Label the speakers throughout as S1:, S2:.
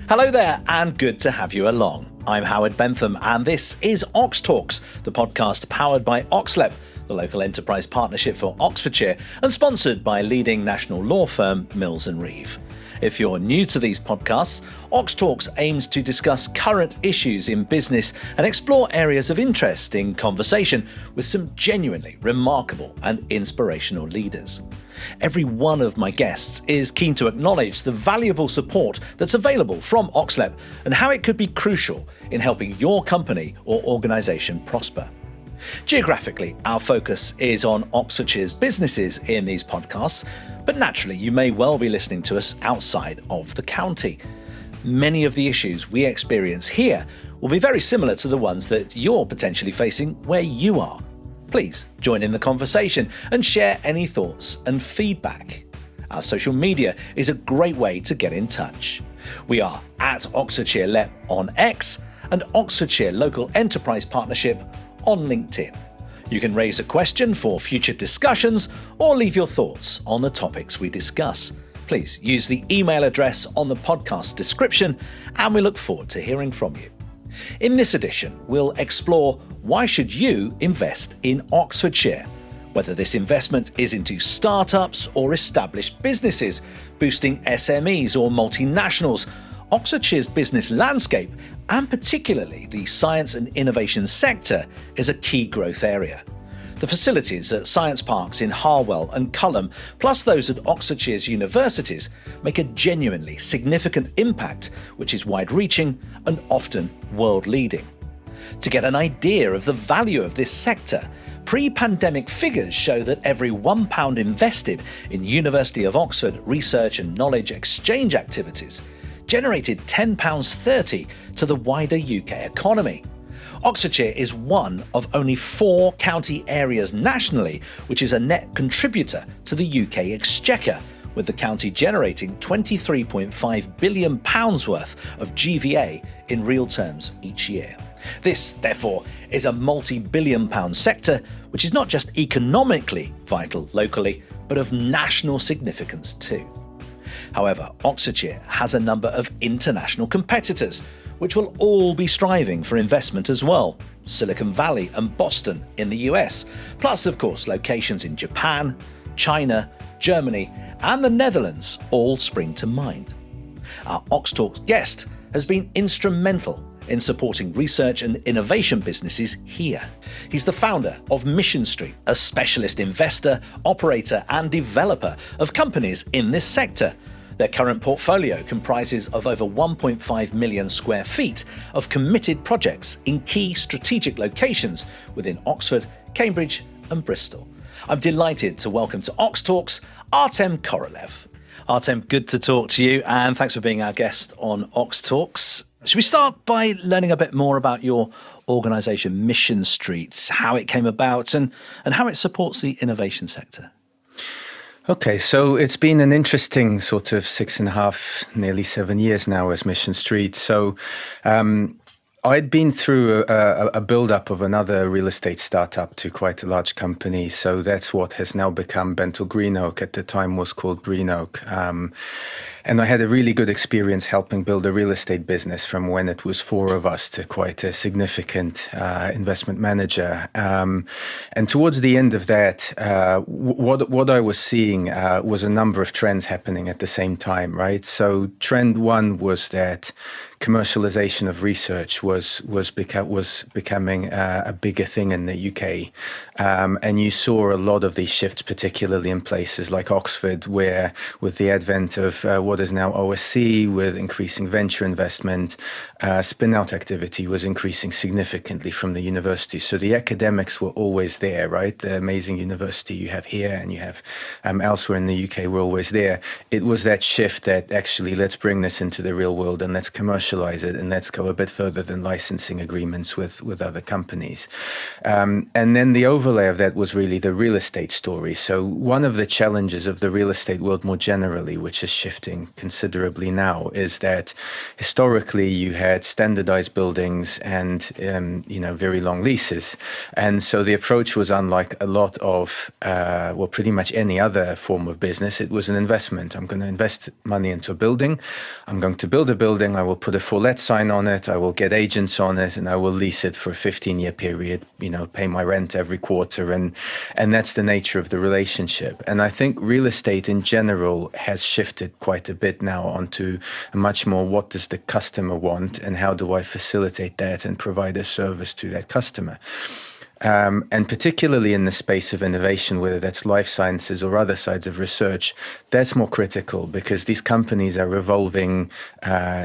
S1: Hello there, and good to have you along. I'm Howard Bentham, and this is OxTalks, the podcast powered by OxLEP, the local enterprise partnership for Oxfordshire, and sponsored by leading national law firm Mills & Reeve. If you're new to these podcasts, OxTalks aims to discuss current issues in business and explore areas of interest in conversation with some genuinely remarkable and inspirational leaders. Every one of my guests is keen to acknowledge the valuable support that's available from OxLEP and how it could be crucial in helping your company or organisation prosper. Geographically, our focus is on Oxfordshire's businesses in these podcasts, but naturally you may well be listening to us outside of the county. Many of the issues we experience here will be very similar to the ones that you're potentially facing where you are. Please join in the conversation and share any thoughts and feedback. Our social media is a great way to get in touch. We are at Oxfordshire LEP on X and Oxfordshire Local Enterprise Partnership on LinkedIn. You can raise a question for future discussions or leave your thoughts on the topics we discuss. Please use the email address on the podcast description, and we look forward to hearing from you. In this edition, we'll explore why should you invest in Oxfordshire, whether this investment is into startups or established businesses, boosting SMEs or multinationals, Oxfordshire's business landscape, and particularly the science and innovation sector, is a key growth area. The facilities at science parks in Harwell and Culham, plus those at Oxfordshire's universities, make a genuinely significant impact, which is wide-reaching and often world-leading. To get an idea of the value of this sector, pre-pandemic figures show that every £1 invested in University of Oxford research and knowledge exchange activities generated £10.30 to the wider UK economy. Oxfordshire is one of only 4 county areas nationally which is a net contributor to the UK exchequer, with the county generating £23.5 billion worth of GVA in real terms each year. This, therefore, is a multi-billion-pound sector which is not just economically vital locally, but of national significance too. However, Oxfordshire has a number of international competitors, which will all be striving for investment as well. Silicon Valley and Boston in the US, plus of course locations in Japan, China, Germany and the Netherlands all spring to mind. Our OxTalks guest has been instrumental in supporting research and innovation businesses here. He's the founder of Mission Street, a specialist investor, operator and developer of companies in this sector. Their current portfolio comprises of over 1.5 million square feet of committed projects in key strategic locations within Oxford, Cambridge and Bristol. I'm delighted to welcome to OxTalks Artem Korolev. Artem, good to talk to you, and thanks for being our guest on OxTalks. Should we start by learning a bit more about your organisation, Mission Street, how it came about and how it supports the innovation sector?
S2: Okay, so it's been an interesting sort of 6.5, nearly 7 years now as Mission Street. So I'd been through a build-up of another real estate startup to quite a large company. So that's what has now become Bentel Greenoak, at the time was called Greenoak. And I had a really good experience helping build a real estate business from when it was 4 of us to quite a significant investment manager. And towards the end of that, what I was seeing was a number of trends happening at the same time, right? So trend one was that commercialization of research was becoming a bigger thing in the UK. And you saw a lot of these shifts, particularly in places like Oxford, where with the advent of what is now OSC, with increasing venture investment, spin-out activity was increasing significantly from the university. So the academics were always there, right? The amazing university you have here and you have elsewhere in the UK were always there. It was that shift that actually, let's bring this into the real world and let's commercialize it and let's go a bit further than licensing agreements with other companies. And then the overlay of that was really the real estate story. So one of the challenges of the real estate world more generally, which is shifting changing considerably now is that historically you had standardized buildings and very long leases, and so the approach was unlike a lot of pretty much any other form of business. It was an investment. I'm going to invest money into a building. I'm going to build a building. I will put a for let sign on it. I will get agents on it, and I will lease it for a 15-year period. Pay my rent every quarter, and that's the nature of the relationship. And I think real estate in general has shifted quite a bit now onto much more what does the customer want and how do I facilitate that and provide a service to that customer. And particularly in the space of innovation, whether that's life sciences or other sides of research, that's more critical because these companies are evolving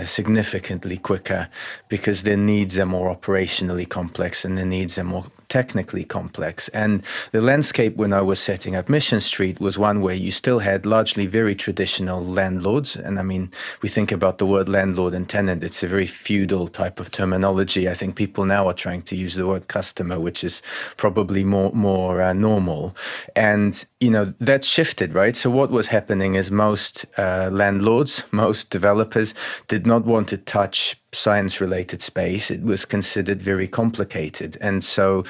S2: significantly quicker because their needs are more operationally complex and their needs are more technically complex. And the landscape when I was setting up Mission Street was one where you still had largely very traditional landlords. And I mean, we think about the word landlord and tenant, it's a very feudal type of terminology. I think people now are trying to use the word customer, which is probably more normal. And, that's shifted, right? So what was happening is most landlords, most developers did not want to touch science-related space. It was considered very complicated. And so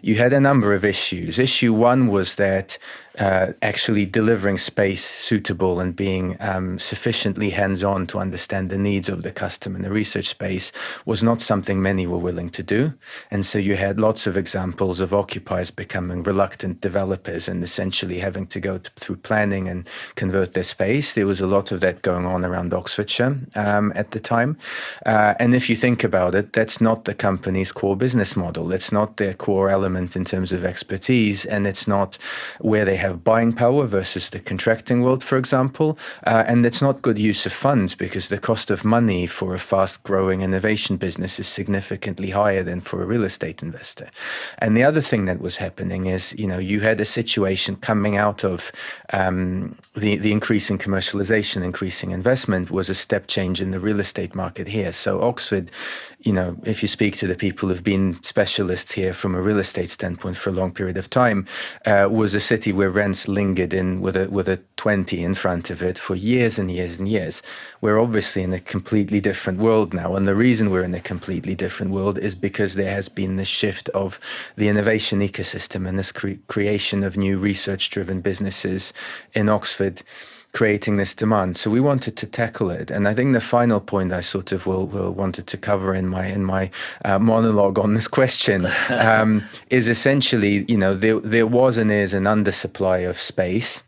S2: you had a number of issues. Issue one was that actually delivering space suitable and being sufficiently hands-on to understand the needs of the customer in the research space was not something many were willing to do. And so you had lots of examples of occupiers becoming reluctant developers and essentially having to go through planning and convert their space. There was a lot of that going on around Oxfordshire at the time. And if you think about it, that's not the company's core business model. It's not their core element in terms of expertise, and it's not where they have buying power versus the contracting world, for example. And it's not good use of funds because the cost of money for a fast-growing innovation business is significantly higher than for a real estate investor. And the other thing that was happening is, you had a situation coming out of the increasing commercialization, increasing investment was a step change in the real estate market here. So Oxford, if you speak to the people who've been specialists here from a real estate standpoint for a long period of time, was a city where rents lingered in with a 20 in front of it for years and years and years. We're obviously in a completely different world now. And the reason we're in a completely different world is because there has been this shift of the innovation ecosystem and this creation of new research-driven businesses in Oxford, creating this demand. So we wanted to tackle it. And I think the final point I sort of will wanted to cover in my monologue on this question is essentially, there was and is an undersupply of space,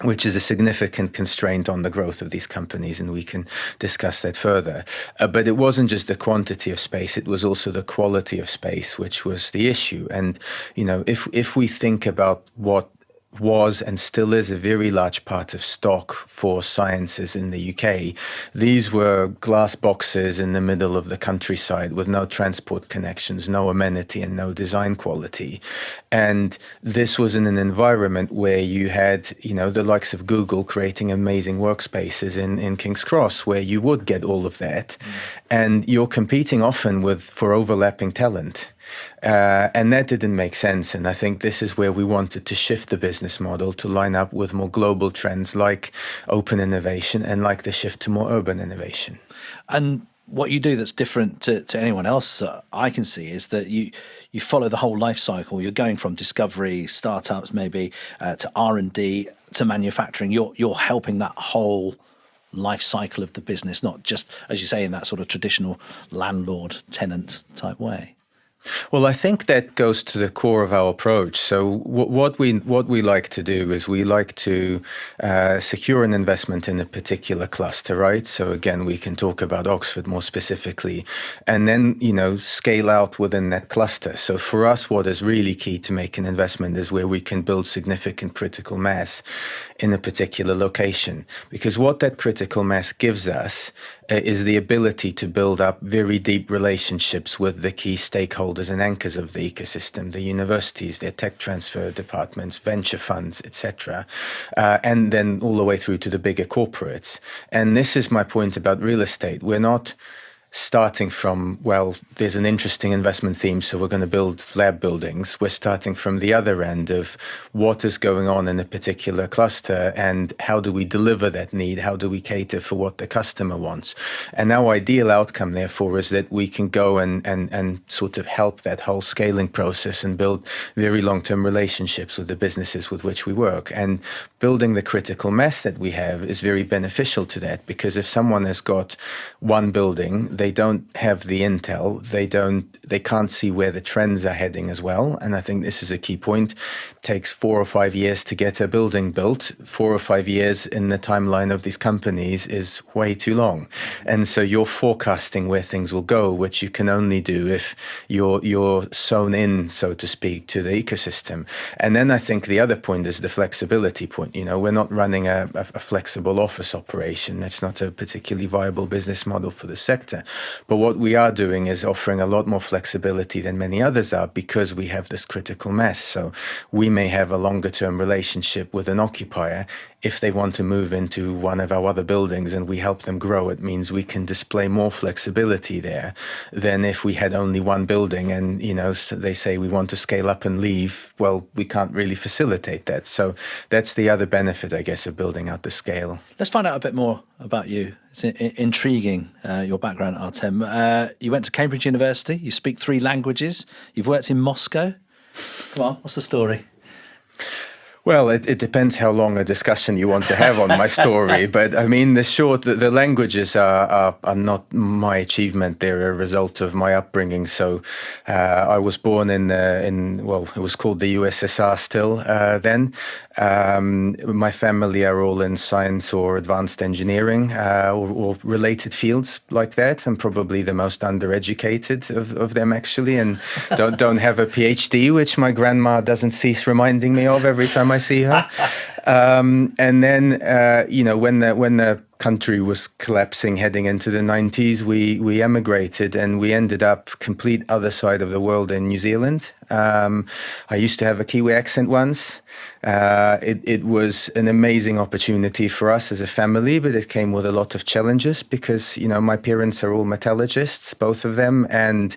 S2: which is a significant constraint on the growth of these companies, and we can discuss that further. But it wasn't just the quantity of space, it was also the quality of space, which was the issue. And, if we think about what was and still is a very large part of stock for sciences in the UK. These were glass boxes in the middle of the countryside with no transport connections, no amenity and no design quality. And this was in an environment where you had, the likes of Google creating amazing workspaces in King's Cross where you would get all of that. And you're competing often for overlapping talent. And that didn't make sense. And I think this is where we wanted to shift the business model to line up with more global trends like open innovation and like the shift to more urban innovation.
S1: And what you do that's different to anyone else I can see is that you follow the whole life cycle. You're going from discovery, startups maybe, to R&D, to manufacturing. You're helping that whole life cycle of the business, not just, as you say, in that sort of traditional landlord-tenant type way.
S2: Well, I think that goes to the core of our approach. So what we like to do is we like to secure an investment in a particular cluster, right? So again, we can talk about Oxford more specifically, and then, scale out within that cluster. So for us, what is really key to make an investment is where we can build significant critical mass in a particular location. Because what that critical mass gives us is the ability to build up very deep relationships with the key stakeholders and anchors of the ecosystem, the universities, their tech transfer departments, venture funds, etc., and then all the way through to the bigger corporates. And this is my point about real estate. We're not starting from, well, there's an interesting investment theme, so we're going to build lab buildings. We're starting from the other end of what is going on in a particular cluster and how do we deliver that need? How do we cater for what the customer wants? And our ideal outcome, therefore, is that we can go and sort of help that whole scaling process and build very long-term relationships with the businesses with which we work. And building the critical mass that we have is very beneficial to that, because if someone has got one building, they don't have the intel, they can't see where the trends are heading as well. And I think this is a key point. It takes 4 or 5 years to get a building built. 4 or 5 years in the timeline of these companies is way too long. And so you're forecasting where things will go, which you can only do if you're sewn in, so to speak, to the ecosystem. And then I think the other point is the flexibility point. You know, we're not running a flexible office operation. It's not a particularly viable business model for the sector. But what we are doing is offering a lot more flexibility than many others are, because we have this critical mass. So we may have a longer term relationship with an occupier. If they want to move into one of our other buildings and we help them grow, it means we can display more flexibility there than if we had only one building and, you know, so they say we want to scale up and leave. Well, we can't really facilitate that. So that's the other benefit, I guess, of building out the scale. Let's
S1: find out a bit more about you. It's intriguing, your background, Artem. You went to Cambridge University. You speak 3 languages. You've worked in Moscow. Come on, what's the story?
S2: Well, it depends how long a discussion you want to have on my story. But I mean, the languages are not my achievement. They're a result of my upbringing. So I was born in it was called the USSR still then. My family are all in science or advanced engineering or related fields like that. I'm probably the most undereducated of them, actually, and don't have a PhD, which my grandma doesn't cease reminding me of every time I see her. And then, you know, when the country was collapsing heading into the 90s, we emigrated and we ended up complete other side of the world in New Zealand. I used to have a Kiwi accent once. It was an amazing opportunity for us as a family, but it came with a lot of challenges because, you know, my parents are all metallurgists, both of them, and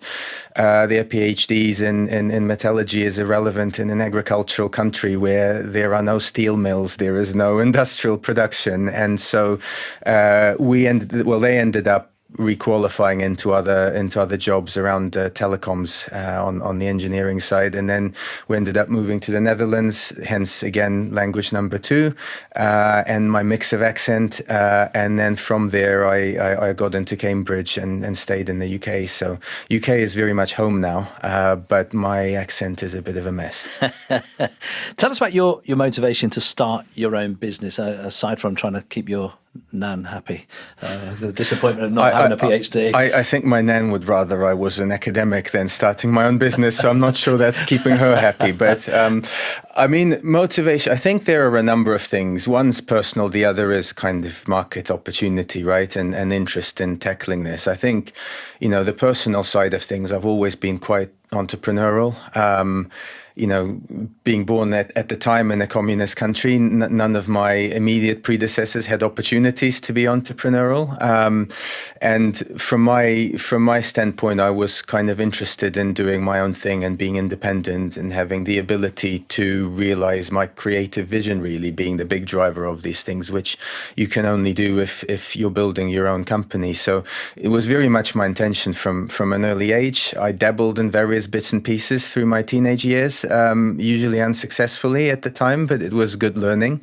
S2: their PhDs in metallurgy is irrelevant in an agricultural country where there are no steel mills, there is no industrial production. And so they ended up requalifying into other jobs around telecoms on the engineering side, and then we ended up moving to the Netherlands. Hence, again, language number 2, and my mix of accent. And then from there, I got into Cambridge and stayed in the UK. So UK is very much home now, but my accent is a bit of a mess.
S1: Tell us about your motivation to start your own business, aside from trying to keep your nan happy, the disappointment of not having a PhD.
S2: I think my nan would rather I was an academic than starting my own business, so I'm not sure that's keeping her happy. But I mean, motivation, I think there are a number of things. One's personal, the other is kind of market opportunity, right? And interest in tackling this. I think, you know, the personal side of things, I've always been quite entrepreneurial. You know, being born at the time in a communist country, none of my immediate predecessors had opportunities to be entrepreneurial. And from my standpoint, I was kind of interested in doing my own thing and being independent and having the ability to realize my creative vision, really being the big driver of these things, which you can only do if you're building your own company. So it was very much my intention from an early age. I dabbled in various bits and pieces through my teenage years. Usually unsuccessfully at the time, but it was good learning.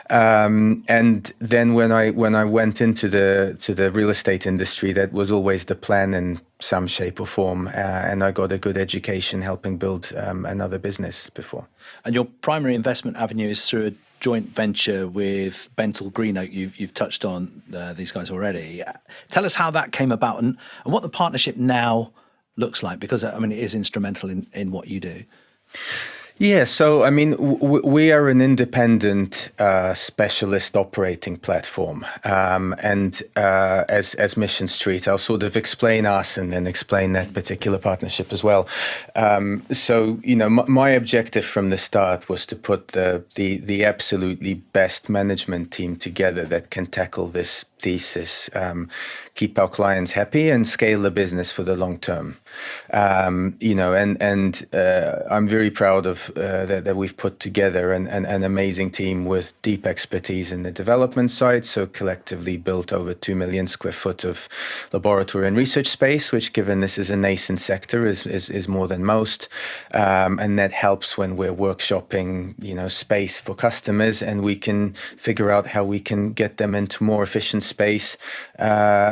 S2: And then when I went into the real estate industry, that was always the plan in some shape or form. And I got a good education helping build another business before.
S1: And your primary investment avenue is through a joint venture with Bentel Greenoak. You've touched on these guys already. Tell us how that came about and what the partnership now looks like, because I mean it is instrumental in what you do.
S2: Yeah, so I mean, we are an independent specialist operating platform, and as Mission Street, I'll sort of explain us and then explain that particular partnership as well. So you know, my objective from the start was to put the absolutely best management team together that can tackle this thesis keep our clients happy and scale the business for the long term. I'm very proud of that we've put together an amazing team with deep expertise in the development side. So collectively built over 2 million square foot of laboratory and research space, which, given this is a nascent sector, is more than most. And that helps when we're workshopping, space for customers, and we can figure out how we can get them into more efficient space,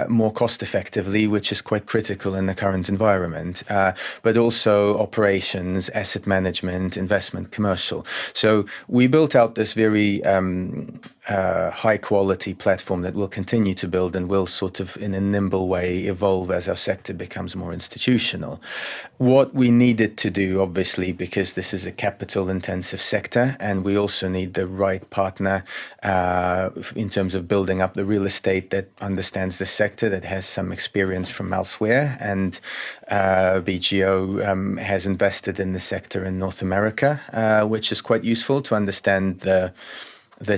S2: more cost effectively, which is quite critical in the current environment. But also operations, asset management, investment, commercial. So we built out this very high quality platform that we'll continue to build and will sort of in a nimble way evolve as our sector becomes more institutional. What we needed to do, obviously, because this is a capital intensive sector, and we also need the right partner in terms of building up the real estate that understands the sector, that has some experience from elsewhere. And BGO has invested in the sector in North America, which is quite useful to understand the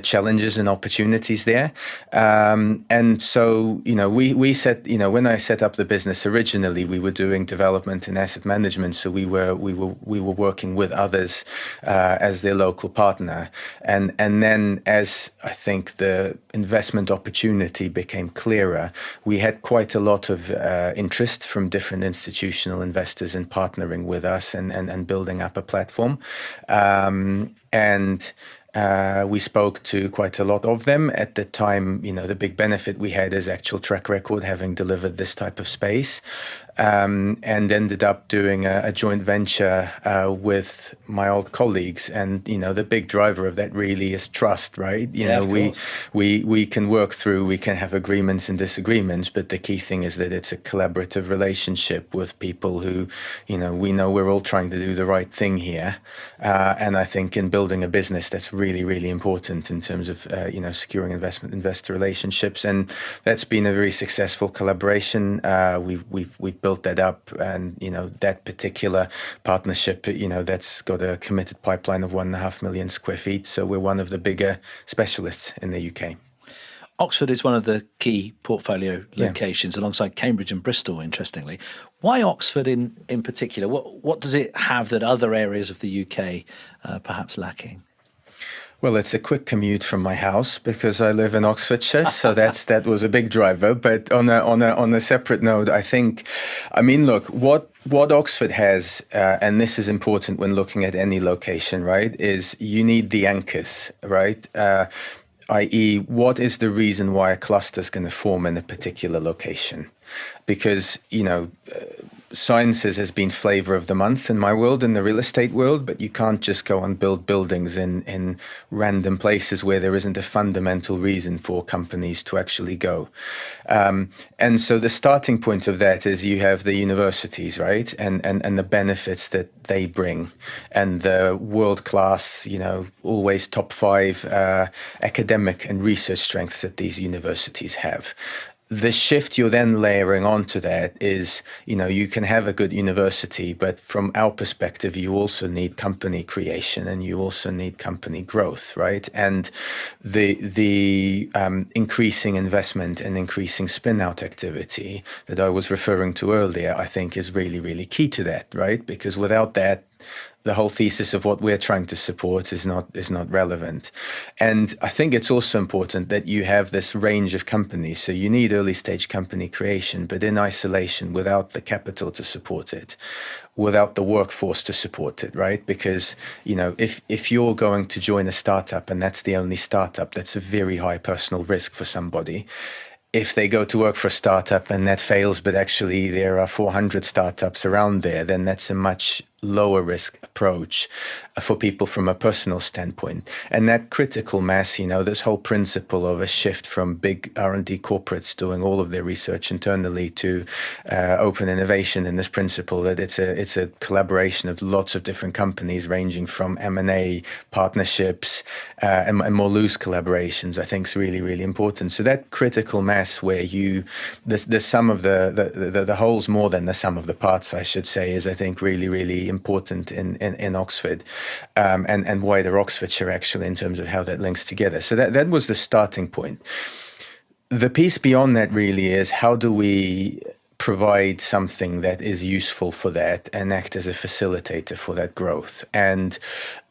S2: challenges and opportunities there. And so, we set, when I set up the business originally, we were doing development and asset management. So we were working with others as their local partner. And then as I think the investment opportunity became clearer, we had quite a lot of interest from different institutional investors in partnering with us and building up a platform. We spoke to quite a lot of them at the time. The big benefit we had is actual track record, having delivered this type of space, and ended up doing a joint venture with my old colleagues. And the big driver of that really is trust, right? We can work through, we can have agreements and disagreements, but the key thing is that it's a collaborative relationship with people who, we know we're all trying to do the right thing here. And I think in building a business, that's really, really important in terms of, securing investor relationships. And that's been a very successful collaboration. We've built that up, and, that particular partnership, that's got a committed pipeline of 1.5 million square feet. So we're one of the bigger specialists in the UK.
S1: Oxford is one of the key portfolio locations alongside Cambridge and Bristol, interestingly. Why Oxford in particular? What does it have that other areas of the UK perhaps lacking?
S2: Well, it's a quick commute from my house because I live in Oxfordshire, so that was a big driver. But on a separate note, look, what Oxford has, and this is important when looking at any location, right, is you need the anchors, right? I.e., what is the reason why a cluster is going to form in a particular location? Because, sciences has been flavor of the month in my world, in the real estate world, but you can't just go and build buildings in random places where there isn't a fundamental reason for companies to actually go. And so the starting point of that is you have the universities, right? And the benefits that they bring, and the world-class, always top 5 academic and research strengths that these universities have. The shift you're then layering onto that is, you can have a good university, but from our perspective, you also need company creation and you also need company growth, right? And the increasing investment and increasing spin-out activity that I was referring to earlier, I think is really, really key to that, right? Because without that, the whole thesis of what we're trying to support is not relevant. And I think it's also important that you have this range of companies. So you need early stage company creation, but in isolation, without the capital to support it, without the workforce to support it, right? Because, if you're going to join a startup and that's the only startup, that's a very high personal risk for somebody. If they go to work for a startup and that fails, but actually there are 400 startups around there, then that's a much lower risk approach for people from a personal standpoint. And that critical mass, this whole principle of a shift from big R&D corporates doing all of their research internally to open innovation, and this principle that it's a collaboration of lots of different companies ranging from M&A, partnerships, and more loose collaborations, I think is really, really important. So that critical mass where the sum of the wholes more than the sum of the parts, I should say, is I think really, really important in Oxford, and wider Oxfordshire actually, in terms of how that links together. So that was the starting point. The piece beyond that really is how do we provide something that is useful for that and act as a facilitator for that growth. And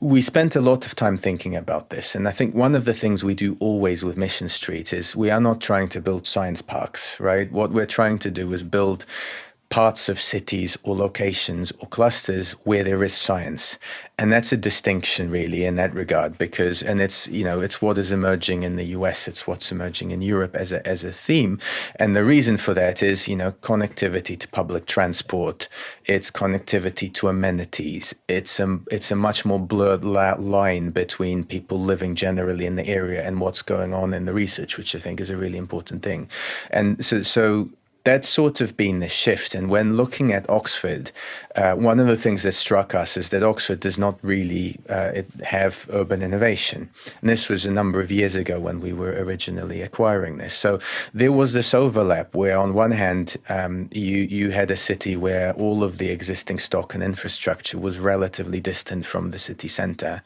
S2: we spent a lot of time thinking about this. And I think one of the things we do always with Mission Street is we are not trying to build science parks, right? What we're trying to do is build parts of cities or locations or clusters where there is science. And that's a distinction really in that regard, because, and it's, you know, it's what is emerging in the US, it's what's emerging in Europe as a theme. And the reason for that is, you know, connectivity to public transport, it's connectivity to amenities. It's a much more blurred line between people living generally in the area and what's going on in the research, which I think is a really important thing. And so that's sort of been the shift. And when looking at Oxford, one of the things that struck us is that Oxford does not really have urban innovation. And this was a number of years ago when we were originally acquiring this. So there was this overlap where on one hand, you had a city where all of the existing stock and infrastructure was relatively distant from the city centre.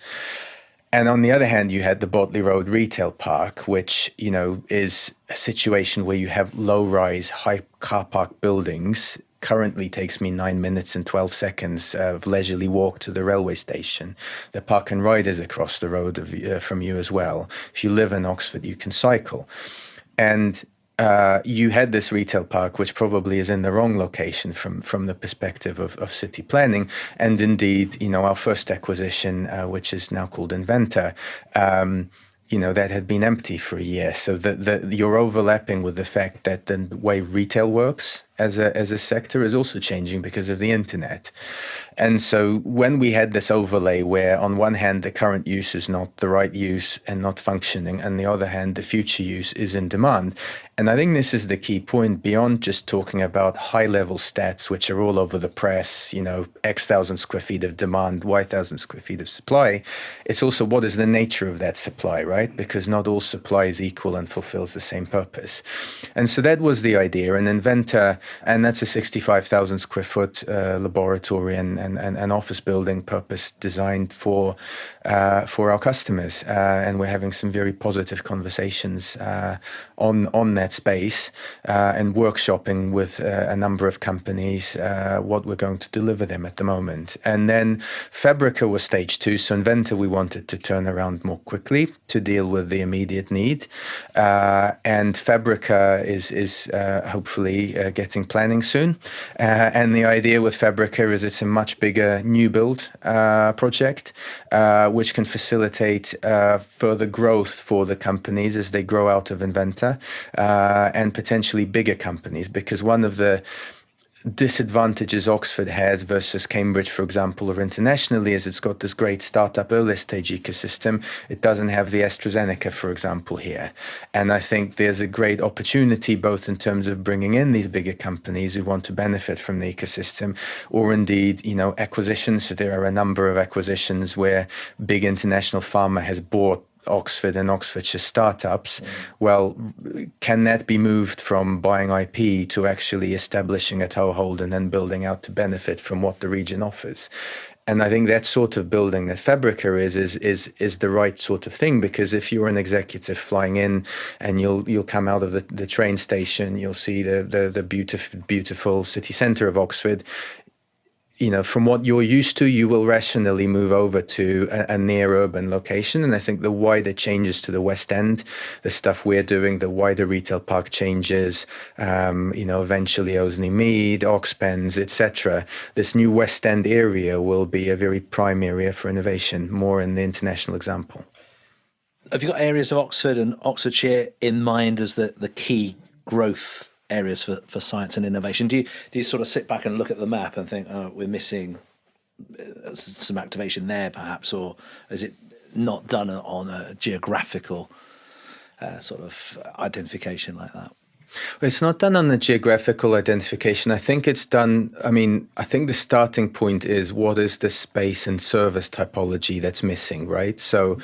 S2: And on the other hand, you had the Botley Road Retail Park, which, you know, is a situation where you have low-rise, high car park buildings. Currently takes me 9 minutes and 12 seconds of leisurely walk to the railway station. The park and ride is across the road from you as well. If you live in Oxford, you can cycle. And you had this retail park, which probably is in the wrong location from the perspective of city planning. And indeed, you know, our first acquisition, which is now called Inventor, you know, that had been empty for a year. So you're overlapping with the fact that the way retail works as a sector is also changing because of the internet. And so when we had this overlay where on one hand the current use is not the right use and not functioning, and the other hand the future use is in demand. And I think this is the key point beyond just talking about high level stats, which are all over the press, you know, X thousand square feet of demand, Y thousand square feet of supply. It's also what is the nature of that supply, right? Because not all supply is equal and fulfills the same purpose. And so that was the idea. And Inventor, and that's a 65,000 square foot laboratory and office building purpose designed for our customers. And we're having some very positive conversations on that space and workshopping with a number of companies what we're going to deliver them at the moment. And then Fabrica was stage 2. So Inventor we wanted to turn around more quickly to deal with the immediate need. And Fabrica is hopefully getting planning soon. And the idea with Fabrica is it's a much bigger new build project, which can facilitate further growth for the companies as they grow out of Inventor, and potentially bigger companies, because one of the disadvantages Oxford has versus Cambridge, for example, or internationally, is it's got this great startup early stage ecosystem. It doesn't have the AstraZeneca, for example, here. And I think there's a great opportunity both in terms of bringing in these bigger companies who want to benefit from the ecosystem, or indeed, you know, acquisitions. So there are a number of acquisitions where big international pharma has bought Oxford and Oxfordshire startups. Well, can that be moved from buying IP to actually establishing a toehold and then building out to benefit from what the region offers? And I think that sort of building that Fabrica is the right sort of thing, because if you're an executive flying in and you'll come out of the train station, you'll see the beautiful city centre of Oxford. You know, from what you're used to, you will rationally move over to a near urban location. And I think the wider changes to the West End, the stuff we're doing, the wider retail park changes, you know, eventually Osley Mead, Oxpens, etc. This new West End area will be a very prime area for innovation, more in the international example.
S1: Have you got areas of Oxford and Oxfordshire in mind as the key growth areas for science and innovation? Do you sort of sit back and look at the map and think, oh, we're missing some activation there perhaps, or is it not done on a geographical sort of identification like that?
S2: It's not done on a geographical identification. I think it's done, I think the starting point is what is the space and service typology that's missing, right? So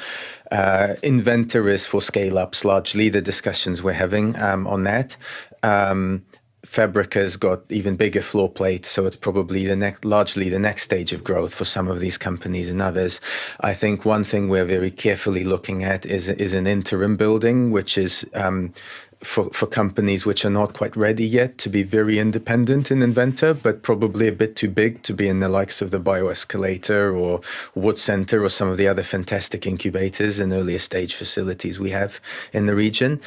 S2: Inventor is for scale-ups, largely the discussions we're having on that. Fabrica's got even bigger floor plates, so it's probably largely the next stage of growth for some of these companies and others. I think one thing we're very carefully looking at is an interim building, which is for companies which are not quite ready yet to be very independent in Inventor, but probably a bit too big to be in the likes of the Bioescalator or Wood Center or some of the other fantastic incubators and earlier stage facilities we have in the region.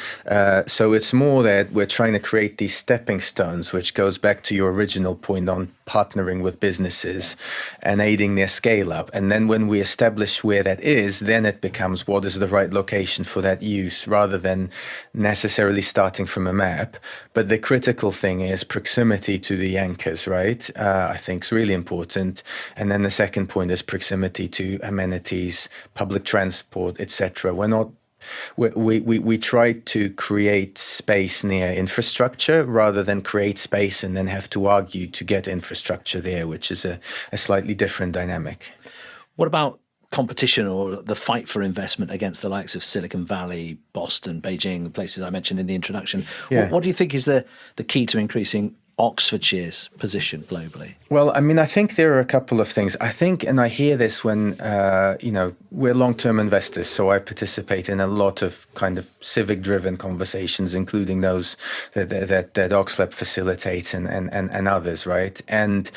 S2: So it's more that we're trying to create these stepping stones, which goes back to your original point on partnering with businesses and aiding their scale up. And then when we establish where that is, then it becomes what is the right location for that use, rather than necessarily starting from a map. But the critical thing is proximity to the anchors, right? I think is really important. And then the second point is proximity to amenities, public transport, etc. We try to create space near infrastructure rather than create space and then have to argue to get infrastructure there, which is a slightly different dynamic.
S1: What about competition or the fight for investment against the likes of Silicon Valley, Boston, Beijing, the places I mentioned in the introduction?
S2: Yeah.
S1: What do you think is the key to increasing Oxfordshire's position globally?
S2: Well, I mean, I think there are a couple of things. I think, and I hear this when, we're long-term investors, so I participate in a lot of kind of civic-driven conversations, including those that OxLEP facilitates and others, right? And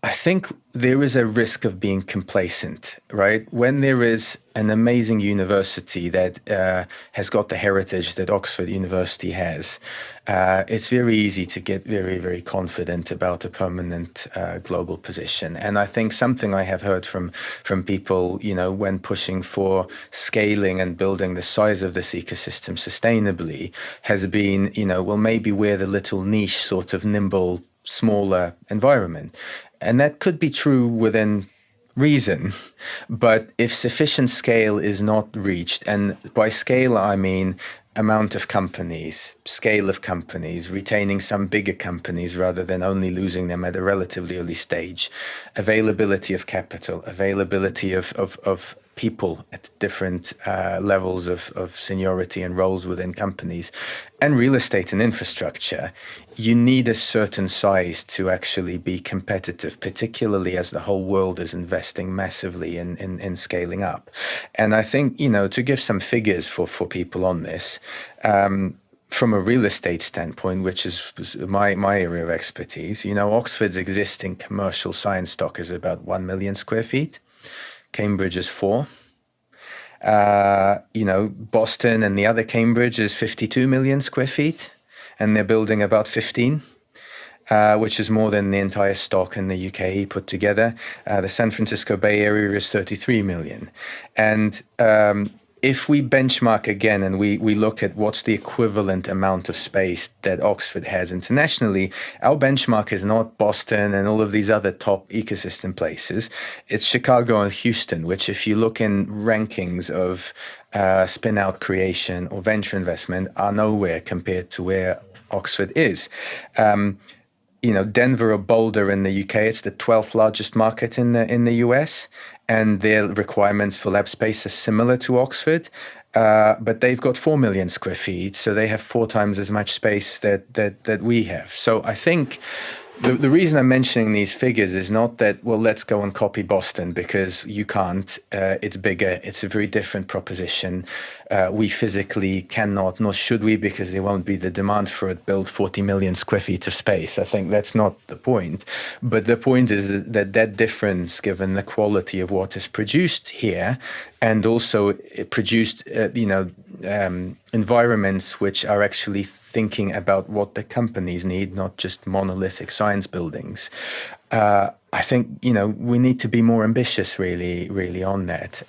S2: I think there is a risk of being complacent, right? When there is an amazing university that has got the heritage that Oxford University has, it's very easy to get very, very confident about a permanent global position. And I think something I have heard from people, when pushing for scaling and building the size of this ecosystem sustainably has been, well, maybe we're the little niche sort of nimble, smaller environment. And that could be true within reason, but if sufficient scale is not reached, and by scale I mean amount of companies, scale of companies, retaining some bigger companies rather than only losing them at a relatively early stage, availability of capital, availability of people at different levels of seniority and roles within companies, and real estate and infrastructure, you need a certain size to actually be competitive, particularly as the whole world is investing massively in scaling up. And I think, to give some figures for people on this, from a real estate standpoint, which is my area of expertise, Oxford's existing commercial science stock is about 1 million square feet. Cambridge is 4. Boston and the other Cambridge is 52 million square feet, and they're building about 15, which is more than the entire stock in the UK put together. The San Francisco Bay Area is 33 million. And if we benchmark again and we look at what's the equivalent amount of space that Oxford has internationally, our benchmark is not Boston and all of these other top ecosystem places. It's Chicago and Houston, which if you look in rankings of spin-out creation or venture investment are nowhere compared to where Oxford is. Denver or Boulder in the UK, it's the 12th largest market in the US, and their requirements for lab space are similar to Oxford, but they've got 4 million square feet, so they have 4 times as much space that we have. So I think the reason I'm mentioning these figures is not that, well, let's go and copy Boston, because you can't. It's bigger. It's a very different proposition. We physically cannot, nor should we, because there won't be the demand for it, build 40 million square feet of space. I think that's not the point. But the point is that difference, given the quality of what is produced here, and also it produced, environments which are actually thinking about what the companies need, not just monolithic science buildings. I think, we need to be more ambitious, really on that.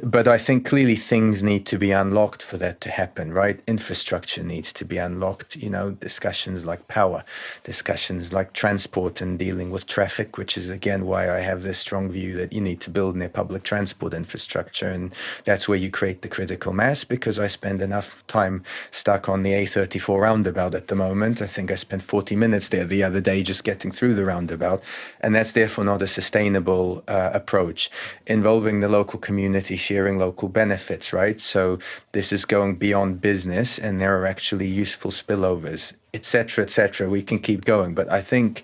S2: But I think clearly things need to be unlocked for that to happen, right? Infrastructure needs to be unlocked, discussions like power, discussions like transport and dealing with traffic, which is, again, why I have this strong view that you need to build near public transport infrastructure. And that's where you create the critical mass, because I spend enough time stuck on the A34 roundabout at the moment. I think I spent 40 minutes there the other day just getting through the roundabout. And that's therefore not a sustainable approach, involving the local community, sharing local benefits, right? So this is going beyond business, and there are actually useful spillovers, et cetera, et cetera. We can keep going. But I think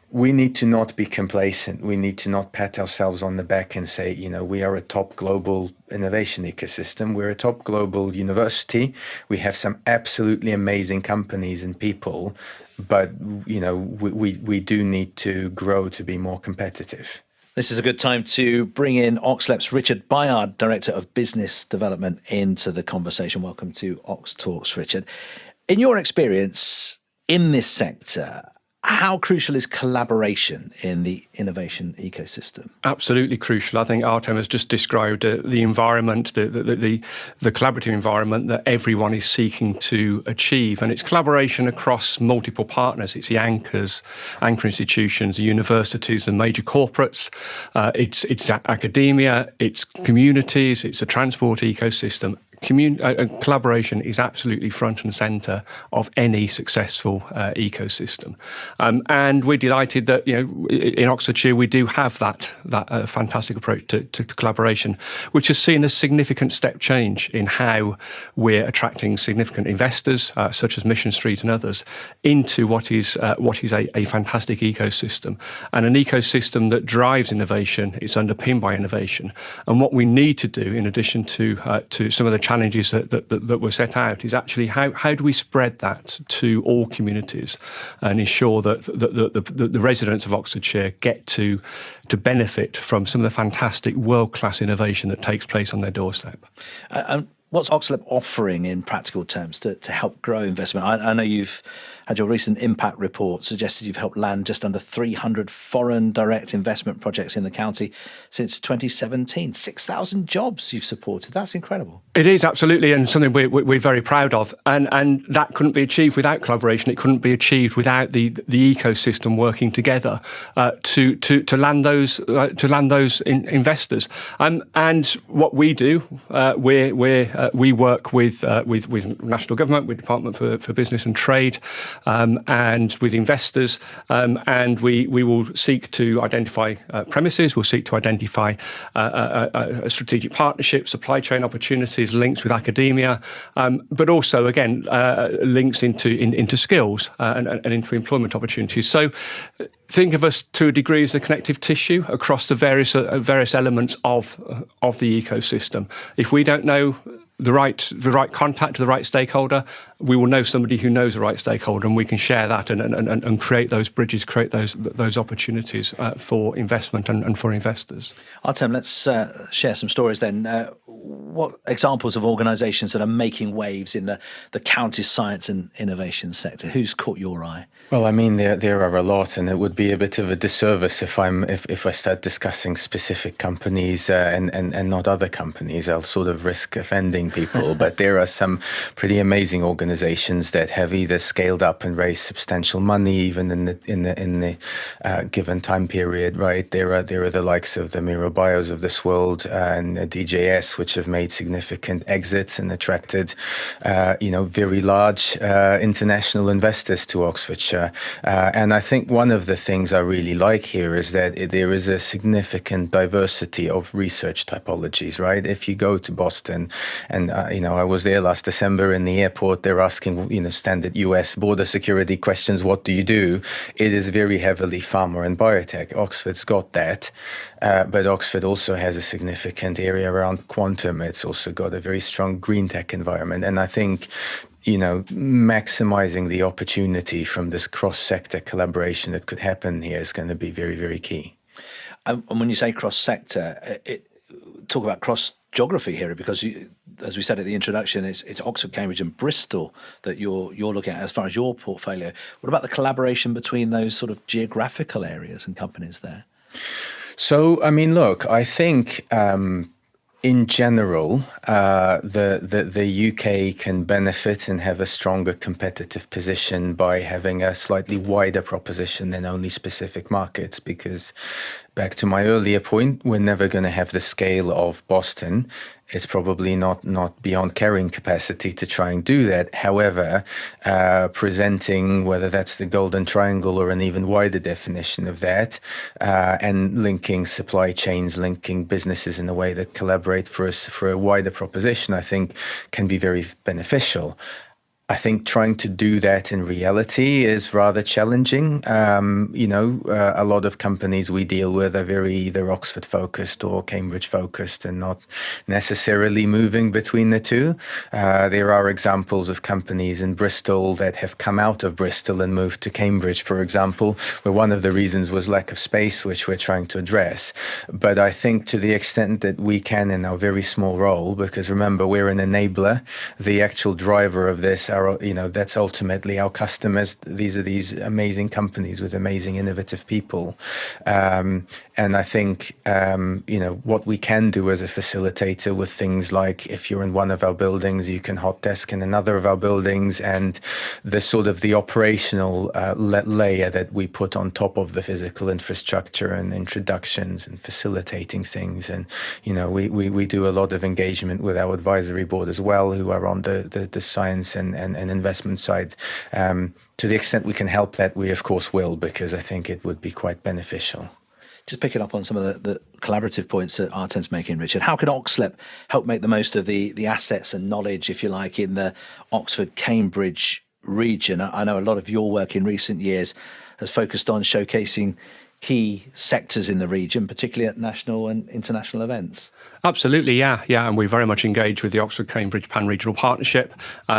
S2: we need to not be complacent. We need to not pat ourselves on the back and say, we are a top global innovation ecosystem. We're a top global university. We have some absolutely amazing companies and people, but, we do need to grow to be more competitive.
S1: This is a good time to bring in OxLEP's Richard Byard, Director of Business Development, into the conversation. Welcome to OxTalks, Richard. In your experience in this sector, how crucial is collaboration in the innovation ecosystem?
S3: Absolutely crucial. I think Artem has just described the environment, the collaborative environment that everyone is seeking to achieve. And it's collaboration across multiple partners. It's the anchor institutions, the universities and major corporates. It's academia, it's communities, it's a transport ecosystem. Collaboration is absolutely front and centre of any successful ecosystem, and we're delighted that in Oxfordshire we do have that fantastic approach to collaboration, which has seen a significant step change in how we're attracting significant investors, such as Mission Street and others, into what is a fantastic ecosystem, and an ecosystem that drives innovation. It's underpinned by innovation, and what we need to do, in addition to some of the challenges that were set out, is actually how do we spread that to all communities and ensure that the residents of Oxfordshire get to benefit from some of the fantastic world-class innovation that takes place on their doorstep.
S1: What's OxLEP offering in practical terms to help grow investment? I know you've had your recent impact report suggested you've helped land just under 300 foreign direct investment projects in the county since 2017. 6,000 jobs you've supported. That's incredible.
S3: It is, absolutely, and something we're very proud of. And that couldn't be achieved without collaboration. It couldn't be achieved without the ecosystem working together to land those investors. And what we do, we work with national government, with Department for Business and Trade, and with investors, and we will seek to identify premises. We'll seek to identify a strategic partnership, supply chain opportunities, links with academia, but also again links into skills and into employment opportunities. So think of us to a degree as a connective tissue across the various elements of the ecosystem. If we don't know the right contact to the right stakeholder, we will know somebody who knows the right stakeholder, and we can share that and create those bridges, create those opportunities for investment and for investors.
S1: Artem, let's share some stories then. What examples of organisations that are making waves in the county's science and innovation sector? Who's caught your eye?
S2: Well, I mean, there are a lot, and it would be a bit of a disservice if I start discussing specific companies and not other companies. I'll sort of risk offending people, but there are some pretty amazing organizations that have either scaled up and raised substantial money even in the given time period, right? There are the likes of the MiroBios of this world and DJS, which have made significant exits and attracted very large international investors to Oxfordshire. And I think one of the things I really like here is that there is a significant diversity of research typologies, right? If you go to Boston, and I was there last December in the airport, they're asking standard US border security questions. What do you do? It is very heavily pharma and biotech. Oxford's got that, but Oxford also has a significant area around quantum. It's also got a very strong green tech environment, and I think maximizing the opportunity from this cross-sector collaboration that could happen here is going to be very, very key.
S1: And when you say cross-sector, talk about cross-geography here, because as we said at the introduction, it's Oxford, Cambridge and Bristol that you're looking at as far as your portfolio. What about the collaboration between those sort of geographical areas and companies there?
S2: So, I mean, look, I think in general, the UK can benefit and have a stronger competitive position by having a slightly wider proposition than only specific markets, because back to my earlier point, we're never going to have the scale of Boston. It's probably not beyond carrying capacity to try and do that. However, presenting, whether that's the Golden Triangle or an even wider definition of that, and linking supply chains, linking businesses in a way that collaborate for a wider proposition, I think can be very beneficial. I think trying to do that in reality is rather challenging. A lot of companies we deal with are very either Oxford focused or Cambridge focused and not necessarily moving between the two. There are examples of companies in Bristol that have come out of Bristol and moved to Cambridge, for example, where one of the reasons was lack of space, which we're trying to address. But I think to the extent that we can in our very small role, because remember, we're an enabler, the actual driver of this, that's ultimately our customers. These are these amazing companies with amazing, innovative people. And I think, what we can do as a facilitator with things like if you're in one of our buildings, you can hot desk in another of our buildings, and the sort of the operational layer that we put on top of the physical infrastructure and introductions and facilitating things. And, we do a lot of engagement with our advisory board as well, who are on the science and investment side. To the extent we can help that, we of course will, because I think it would be quite beneficial.
S1: Just picking up on some of the collaborative points that Artem's making, Richard, how can OxLEP help make the most of the assets and knowledge, if you like, in the Oxford-Cambridge region? I know a lot of your work in recent years has focused on showcasing key sectors in the region, particularly at national and international events.
S3: Absolutely, yeah, and we very much engage with the Oxford-Cambridge Pan-Regional Partnership.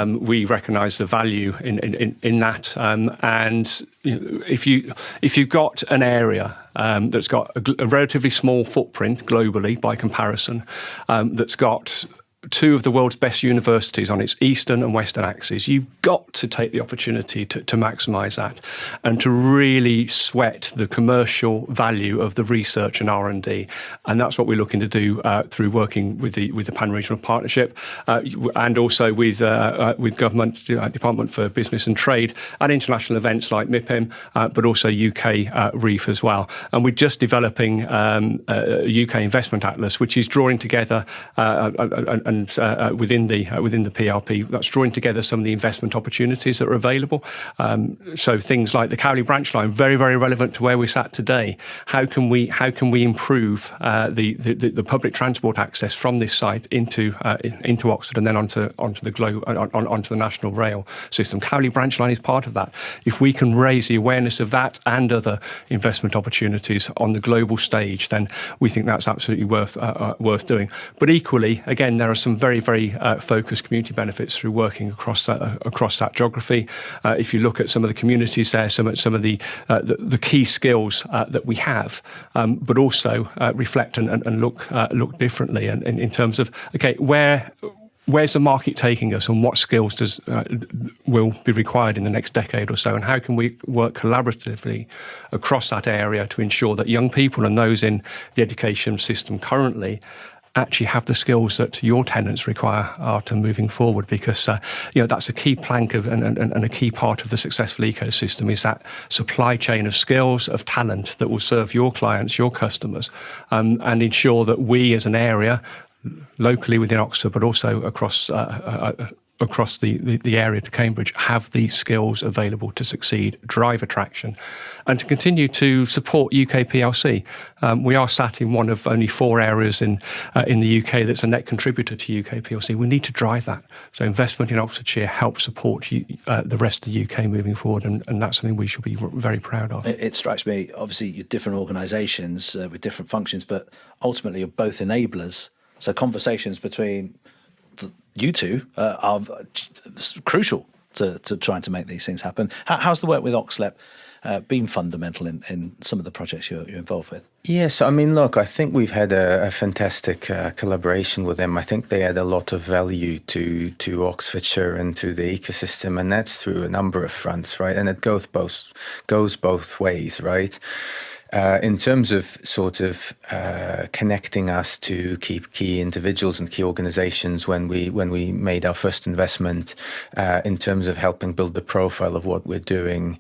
S3: We recognise the value in that, and if you've got an area that's got a relatively small footprint globally by comparison, that's got two of the world's best universities on its eastern and western axes, you've got to take the opportunity to maximise that and to really sweat the commercial value of the research and R&D. And that's what we're looking to do through working with the Pan-Regional Partnership and also with government, Department for Business and Trade at international events like MIPIM, but also UK REEF as well. And we're just developing a UK investment atlas, which is drawing together and within the PRP, that's drawing together some of the investment opportunities that are available. So things like the Cowley branch line, very, very relevant to where we're sat today. How can we improve the public transport access from this site into Oxford and then onto the national rail system? Cowley branch line is part of that. If we can raise the awareness of that and other investment opportunities on the global stage, then we think that's absolutely worth doing. But equally, again, there are some very, very focused community benefits through working across that geography. If you look at some of the communities there, some of the key skills that we have, but also reflect and look differently, and in terms of where's the market taking us, and what skills will be required in the next decade or so, and how can we work collaboratively across that area to ensure that young people and those in the education system currently actually have the skills that your tenants require, Artem, moving forward, because that's a key plank of and a key part of the successful ecosystem is that supply chain of skills, of talent that will serve your clients, your customers, and ensure that we as an area, locally within Oxford, but also across the area to Cambridge, have these skills available to succeed, drive attraction, and to continue to support UK PLC. We are sat in one of only 4 areas in the UK that's a net contributor to UK PLC. We need to drive that. So investment in Oxfordshire helps support the rest of the UK moving forward, and that's something we should be very proud of.
S1: It strikes me, obviously, you're different organisations with different functions, but ultimately you're both enablers. So conversations between you two are crucial to trying to make these things happen. How's the work with OxLEP been fundamental in some of the projects you're involved with?
S2: Yes, I mean, look, I think we've had a fantastic collaboration with them. I think they add a lot of value to Oxfordshire and to the ecosystem, and that's through a number of fronts, right? And it goes both ways, right? In terms of sort of connecting us to key individuals and key organizations when we made our first investment, in terms of helping build the profile of what we're doing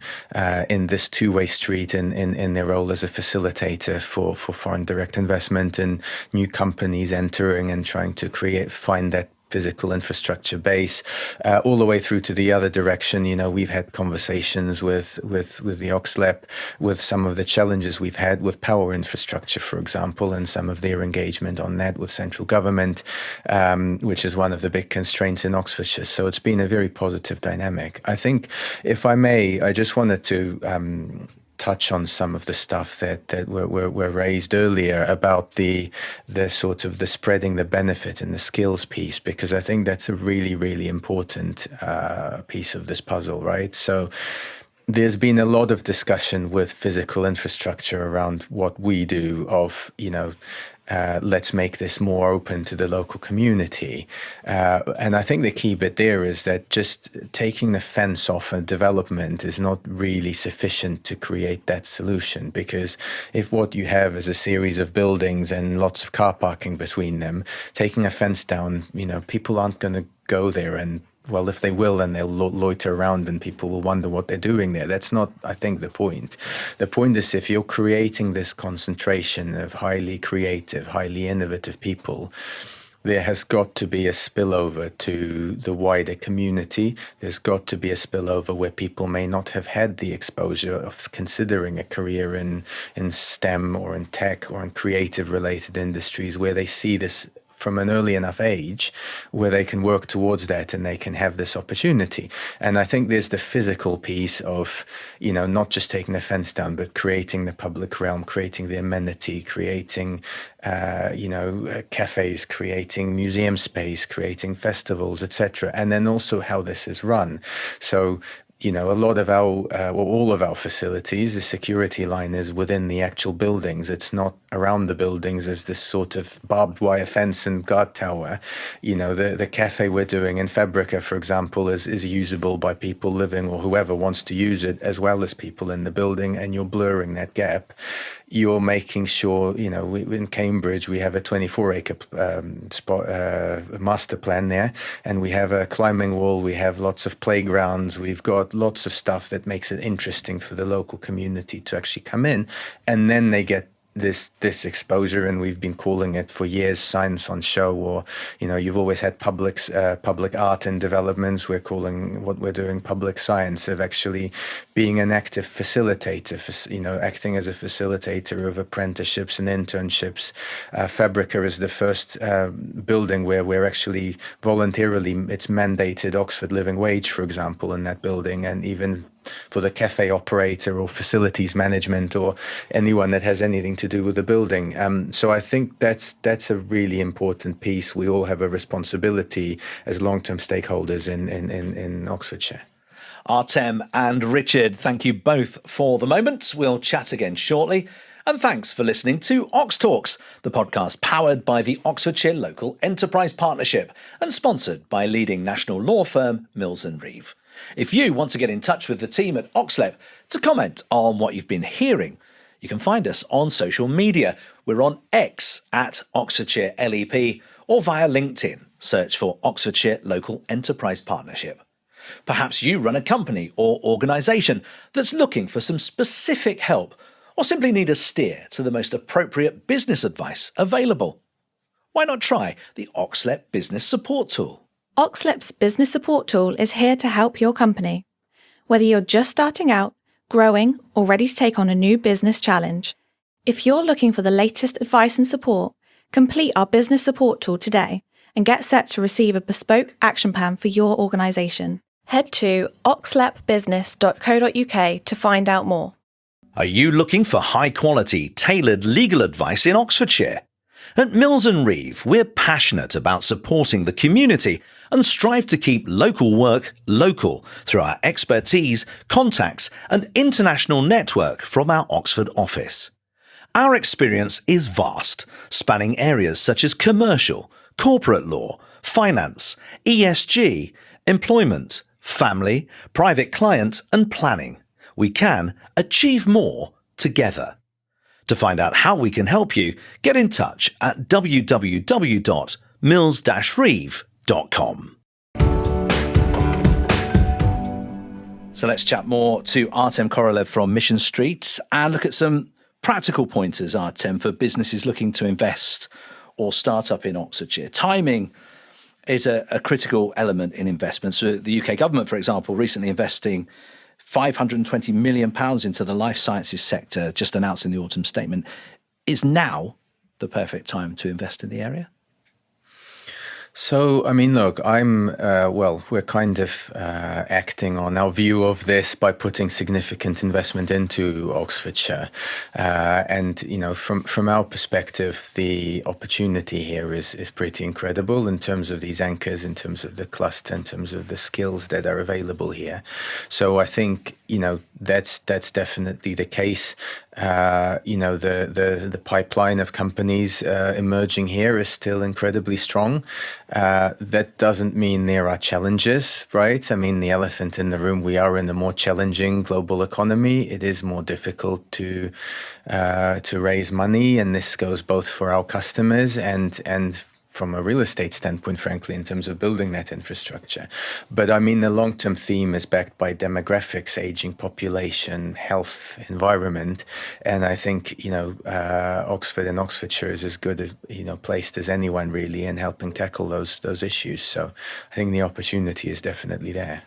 S2: in this two-way street in their role as a facilitator for foreign direct investment and new companies entering and trying to find that physical infrastructure base, all the way through to the other direction. We've had conversations with the OxLEP, with some of the challenges we've had with power infrastructure, for example, and some of their engagement on that with central government, which is one of the big constraints in Oxfordshire. So it's been a very positive dynamic. I think, if I may, I just wanted to touch on some of the stuff that were raised earlier about the sort of the spreading the benefit and the skills piece, because I think that's a really, really important piece of this puzzle, right? So there's been a lot of discussion with physical infrastructure around what we do of, let's make this more open to the local community. And I think the key bit there is that just taking the fence off a development is not really sufficient to create that solution, because if what you have is a series of buildings and lots of car parking between them, taking a fence down, people aren't going to go there, and well, if they will, then they'll loiter around and people will wonder what they're doing there. That's not, I think, the point. The point is, if you're creating this concentration of highly creative, highly innovative people, there has got to be a spillover to the wider community. There's got to be a spillover where people may not have had the exposure of considering a career in STEM or in tech or in creative related industries, where they see this from an early enough age where they can work towards that and they can have this opportunity. And I think there's the physical piece of, not just taking the fence down, but creating the public realm, creating the amenity, creating, cafes, creating museum space, creating festivals, etc. And then also how this is run. So, a lot of all of our facilities, the security line is within the actual buildings. It's not around the buildings as this sort of barbed wire fence and guard tower. The cafe we're doing in Fabrica, for example, is usable by people living or whoever wants to use it, as well as people in the building, and you're blurring that gap. You're making sure, in Cambridge, we have a 24-acre master plan there, and we have a climbing wall, we have lots of playgrounds, we've got lots of stuff that makes it interesting for the local community to actually come in, and then they get this exposure, and we've been calling it for years science on show, or you've always had public art and developments. We're calling what we're doing public science, of actually being an active facilitator, acting as a facilitator of apprenticeships and internships. Fabrica is the first building where we're actually voluntarily, it's mandated Oxford living wage, for example, in that building, and even for the cafe operator or facilities management or anyone that has anything to do with the building. So I think that's a really important piece. We all have a responsibility as long-term stakeholders in Oxfordshire.
S1: Artem and Richard, thank you both for the moment. We'll chat again shortly. And thanks for listening to OxTalks, the podcast powered by the Oxfordshire Local Enterprise Partnership and sponsored by leading national law firm Mills & Reeve. If you want to get in touch with the team at OxLEP to comment on what you've been hearing, you can find us on social media. We're on X at Oxfordshire LEP, or via LinkedIn. Search for Oxfordshire Local Enterprise Partnership. Perhaps you run a company or organisation that's looking for some specific help, or simply need a steer to the most appropriate business advice available. Why not try the OxLEP Business Support Tool?
S4: OxLEP's business support tool is here to help your company. Whether you're just starting out, growing, or ready to take on a new business challenge, if you're looking for the latest advice and support, complete our business support tool today and get set to receive a bespoke action plan for your organisation. Head to oxlepbusiness.co.uk to find out more.
S1: Are you looking for high-quality, tailored legal advice in Oxfordshire? At Mills & Reeve, we're passionate about supporting the community and strive to keep local work local through our expertise, contacts and international network from our Oxford office. Our experience is vast, spanning areas such as commercial, corporate law, finance, ESG, employment, family, private client and planning. We can achieve more together. To find out how we can help you, get in touch at www.mills-reeve.com. So let's chat more to Artem Korolev from Mission Street and look at some practical pointers, Artem, for businesses looking to invest or start up in Oxfordshire. Timing is a critical element in investments. So the UK government, for example, recently investing £520 million into the life sciences sector, just announced in the autumn statement. Is now the perfect time to invest in the area?
S2: So, I mean, look, we're kind of acting on our view of this by putting significant investment into Oxfordshire. And, you know, from our perspective, the opportunity here is pretty incredible in terms of these anchors, in terms of the cluster, in terms of the skills that are available here. So I think, you know, that's definitely the case. You know, the pipeline of companies emerging here is still incredibly strong. That doesn't mean there are challenges, right? I mean, the elephant in the room, we are in a more challenging global economy. It is more difficult to raise money, and this goes both for our customers and from a real estate standpoint, frankly, in terms of building that infrastructure. But I mean, the long-term theme is backed by demographics, aging population, health, environment. And I think, you know, Oxford and Oxfordshire is as good as, you know, placed as anyone really in helping tackle those issues. So I think the opportunity is definitely there.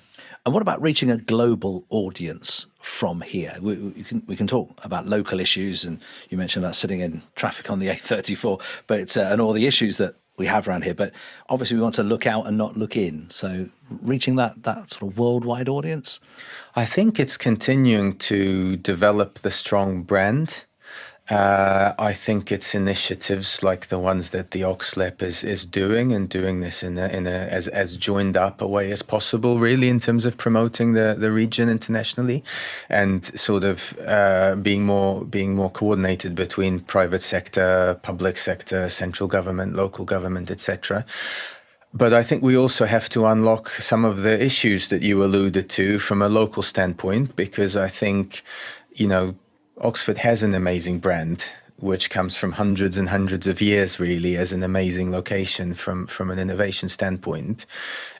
S1: And what about reaching a global audience from here? We can talk about local issues, and you mentioned about sitting in traffic on the A34, but and all the issues that we have around here. But obviously, we want to look out and not look in. So reaching that sort of worldwide audience,
S2: I think it's continuing to develop the strong brand. I think it's initiatives like the ones that the OxLEP is doing, and doing this in as joined up a way as possible, really, in terms of promoting the region internationally, and sort of being more coordinated between private sector, public sector, central government, local government, etc. But I think we also have to unlock some of the issues that you alluded to from a local standpoint, because I think, you know, Oxford has an amazing brand, which comes from hundreds and hundreds of years, really, as an amazing location from an innovation standpoint.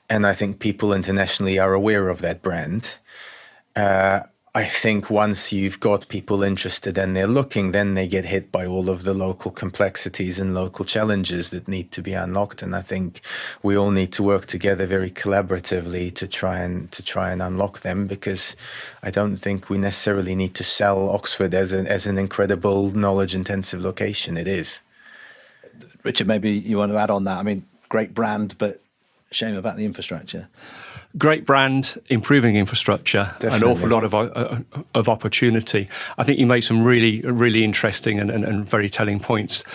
S2: And I think people internationally are aware of that brand. I think once you've got people interested and they're looking, then they get hit by all of the local complexities and local challenges that need to be unlocked. And I think we all need to work together very collaboratively to try and unlock them, because I don't think we necessarily need to sell Oxford as an incredible knowledge-intensive location. It is.
S1: Richard, maybe you want to add on that. I mean, great brand, but shame about the infrastructure.
S3: Great brand, improving infrastructure, definitely. An awful lot of opportunity. I think you made some really interesting and very telling points.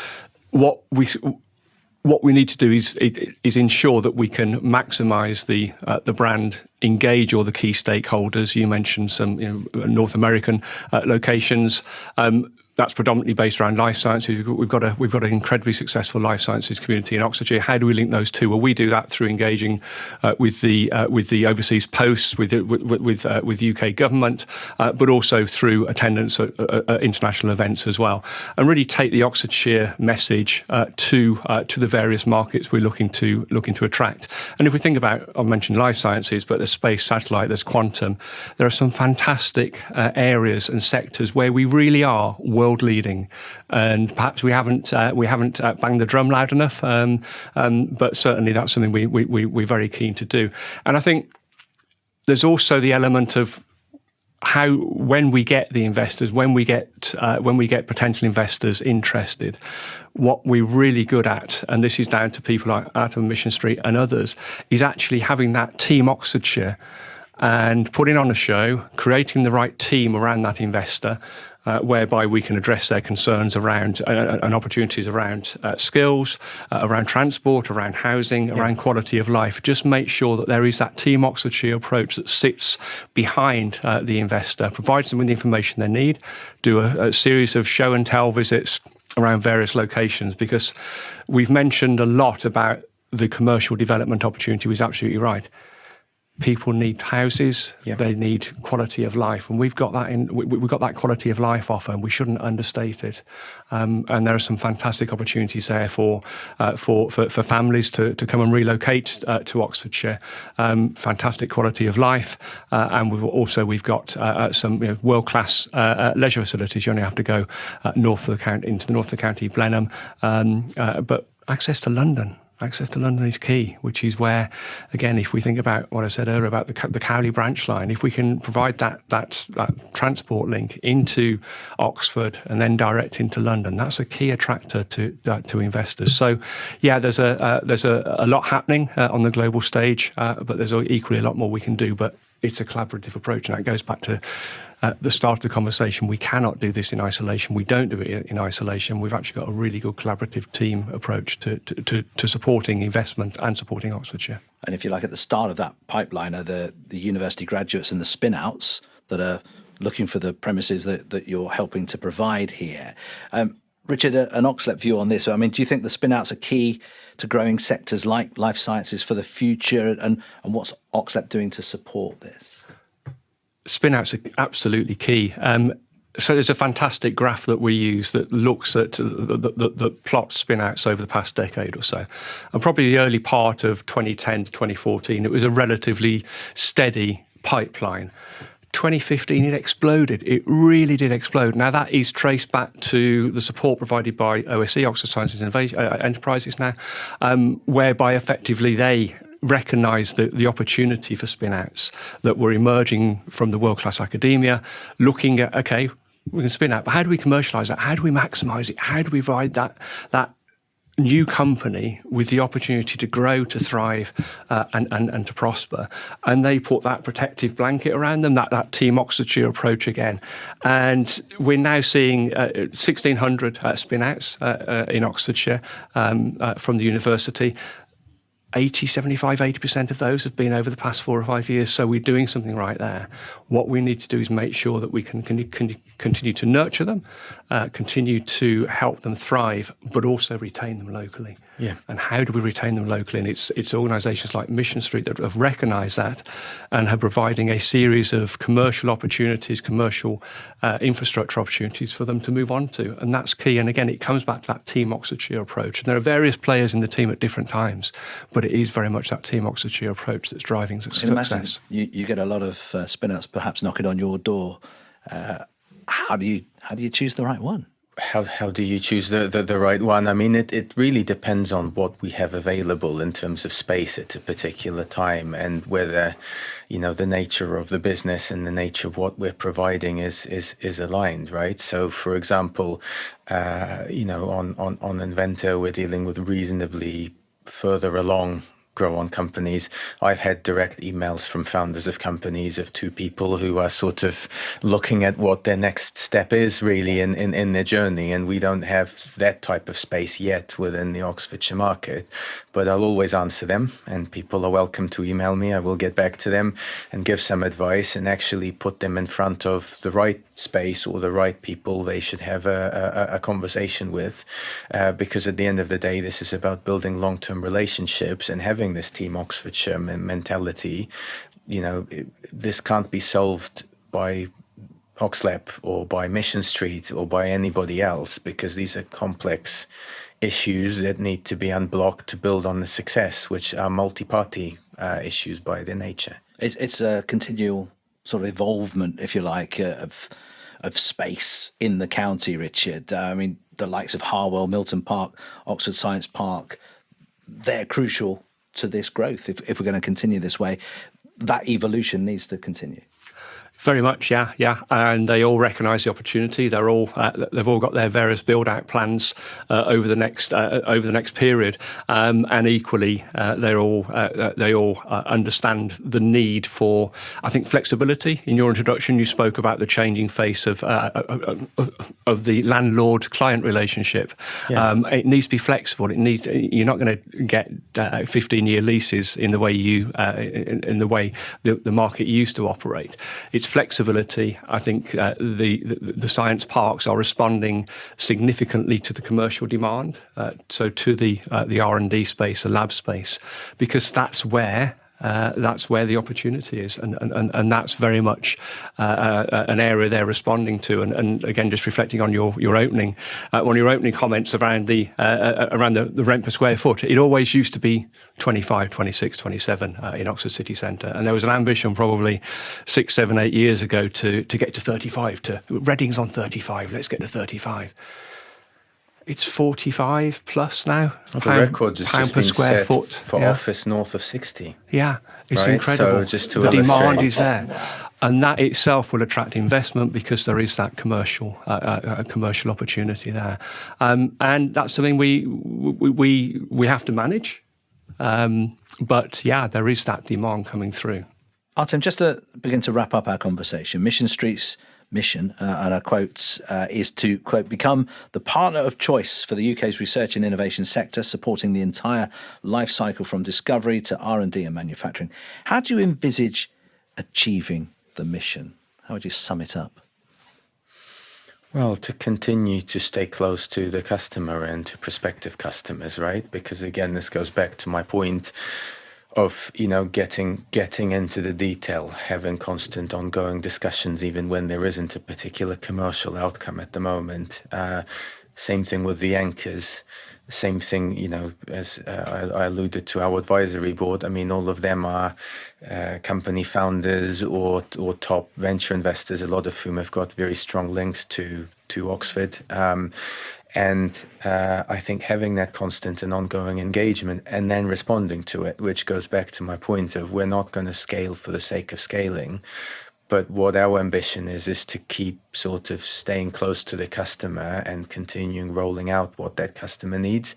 S3: What we need to do is ensure that we can maximise the brand, engage all the key stakeholders. You mentioned some North American locations. That's predominantly based around life sciences. We've got an incredibly successful life sciences community in Oxfordshire. How do we link those two? Well, we do that through engaging with the overseas posts, with UK government, but also through attendance at international events as well, and really take the Oxfordshire message to the various markets we're looking to attract. And if we think about, I mentioned life sciences, but there's space, satellite, there's quantum. There are some fantastic areas and sectors where we really are world leading, and perhaps we haven't banged the drum loud enough, but certainly that's something we're very keen to do. And I think there's also the element of how, when we get the investors, when we get potential investors interested, what we're really good at, and this is down to people like Artem Mission Street and others, is actually having that team Oxfordshire and putting on a show, creating the right team around that investor, whereby we can address their concerns around and opportunities around skills, around transport, around housing, around quality of life. Just make sure that there is that Team Oxfordshire approach that sits behind the investor, provides them with the information they need, do a series of show and tell visits around various locations, because we've mentioned a lot about the commercial development opportunity. Was absolutely right. People need houses, they need quality of life, and we've got that we've got that quality of life offer, and we shouldn't understate it. And there are some fantastic opportunities there for families to come and relocate to Oxfordshire. Fantastic quality of life, and we've got some world-class leisure facilities. You only have to go into the north of the county, Blenheim, but access to London. Access to London is key, which is where, again, if we think about what I said earlier about the Cowley branch line, if we can provide that transport link into Oxford and then direct into London, that's a key attractor to investors. So, yeah, there's a lot happening on the global stage, but there's equally a lot more we can do. But it's a collaborative approach, and that goes back to the start of the conversation. We cannot do this in isolation. We don't do it in isolation. We've actually got a really good collaborative team approach to supporting investment and supporting Oxfordshire.
S1: And if you like, at the start of that pipeline are the university graduates and the spin-outs that are looking for the premises that you're helping to provide here. Richard, an OxLEP view on this. I mean, do you think the spin-outs are key to growing sectors like life sciences for the future? And what's OxLEP doing to support this?
S3: Spin-outs are absolutely key. So there's a fantastic graph that we use that looks at the plot spin-outs over the past decade or so. And probably the early part of 2010 to 2014, it was a relatively steady pipeline. 2015, it exploded. It really did explode. Now, that is traced back to the support provided by OSE, Oxford Science and Innovation Enterprises now, whereby effectively they recognised the opportunity for spin-outs that were emerging from the world-class academia, looking at, OK, we can spin out, but how do we commercialise that? How do we maximise it? How do we provide that new company with the opportunity to grow, to thrive, and to prosper? And they put that protective blanket around them, that Team Oxfordshire approach again. And we're now seeing 1,600 spin-outs in Oxfordshire from the university. 80% of those have been over the past 4 or 5 years, so we're doing something right there. What we need to do is make sure that we can continue to nurture them, continue to help them thrive, but also retain them locally.
S2: Yeah.
S3: And how do we retain them locally? And it's organisations like Mission Street that have recognised that and are providing a series of commercial opportunities, commercial infrastructure opportunities for them to move on to. And that's key. And again, it comes back to that Team Oxfordshire approach. And there are various players in the team at different times, but it is very much that Team Oxfordshire approach that's driving success.
S1: Imagine you get a lot of spin-outs perhaps knocking on your door. How do you choose the right one?
S2: How do you choose the right one? I mean, it really depends on what we have available in terms of space at a particular time, and whether, the nature of the business and the nature of what we're providing is aligned, right? So, for example, on Inventor, we're dealing with reasonably further along grow-on companies. I've had direct emails from founders of companies of 2 people who are sort of looking at what their next step is really in their journey, and we don't have that type of space yet within the Oxfordshire market. But I'll always answer them, and people are welcome to email me. I will get back to them and give some advice and actually put them in front of the right space or the right people they should have a conversation with, because at the end of the day, this is about building long-term relationships and having this Team Oxfordshire mentality. This can't be solved by OxLEP or by Mission Street or by anybody else, because these are complex issues that need to be unblocked to build on the success, which are multi-party issues by their nature.
S1: It's a continual sort of evolvement, if you like, of space in the county, Richard. I mean, the likes of Harwell, Milton Park, Oxford Science Park, they're crucial to this growth. If we're going to continue this way, that evolution needs to continue.
S3: Very much, yeah, and they all recognise the opportunity. They've all got their various build-out plans over the next period, and equally, they all understand the need for, I think, flexibility. In your introduction, you spoke about the changing face of the landlord-client relationship. Yeah. It needs to be flexible. You're not going to get 15-year leases in the way the market used to operate. It's flexibility. I think the science parks are responding significantly to the commercial demand, so to the R&D space, the lab space, because that's where the opportunity is, and that's very much an area they're responding to. And again, just reflecting on your opening, one of your opening comments around the rent per square foot, it always used to be 25, 26, 27 in Oxford City Centre, and there was an ambition probably 6, 7, 8 years ago to get to 35. Reading's on 35. Let's get to 35. It's 45 plus now.
S2: The records has just
S3: per
S2: been
S3: square
S2: set
S3: foot
S2: for office north of 60.
S3: Yeah, it's
S2: Right,
S3: incredible.
S2: so just to
S3: the
S2: illustrate.
S3: demand is there, and that itself will attract investment because there is that commercial opportunity there, and that's something we have to manage. But yeah, there is that demand coming through.
S1: Artem, just to begin to wrap up our conversation, Mission Street's mission, and I quote, is to, quote, become the partner of choice for the UK's research and innovation sector, supporting the entire life cycle from discovery to R&D and manufacturing. How do you envisage achieving the mission? How would you sum it up?
S2: Well, to continue to stay close to the customer and to prospective customers, right? Because again, this goes back to my point of, getting into the detail, having constant ongoing discussions, even when there isn't a particular commercial outcome at the moment. Same thing with the anchors. Same thing, as I alluded to our advisory board. I mean, all of them are company founders or top venture investors, a lot of whom have got very strong links to Oxford. And I think having that constant and ongoing engagement and then responding to it, which goes back to my point of we're not going to scale for the sake of scaling. But what our ambition is to keep sort of staying close to the customer and continuing rolling out what that customer needs.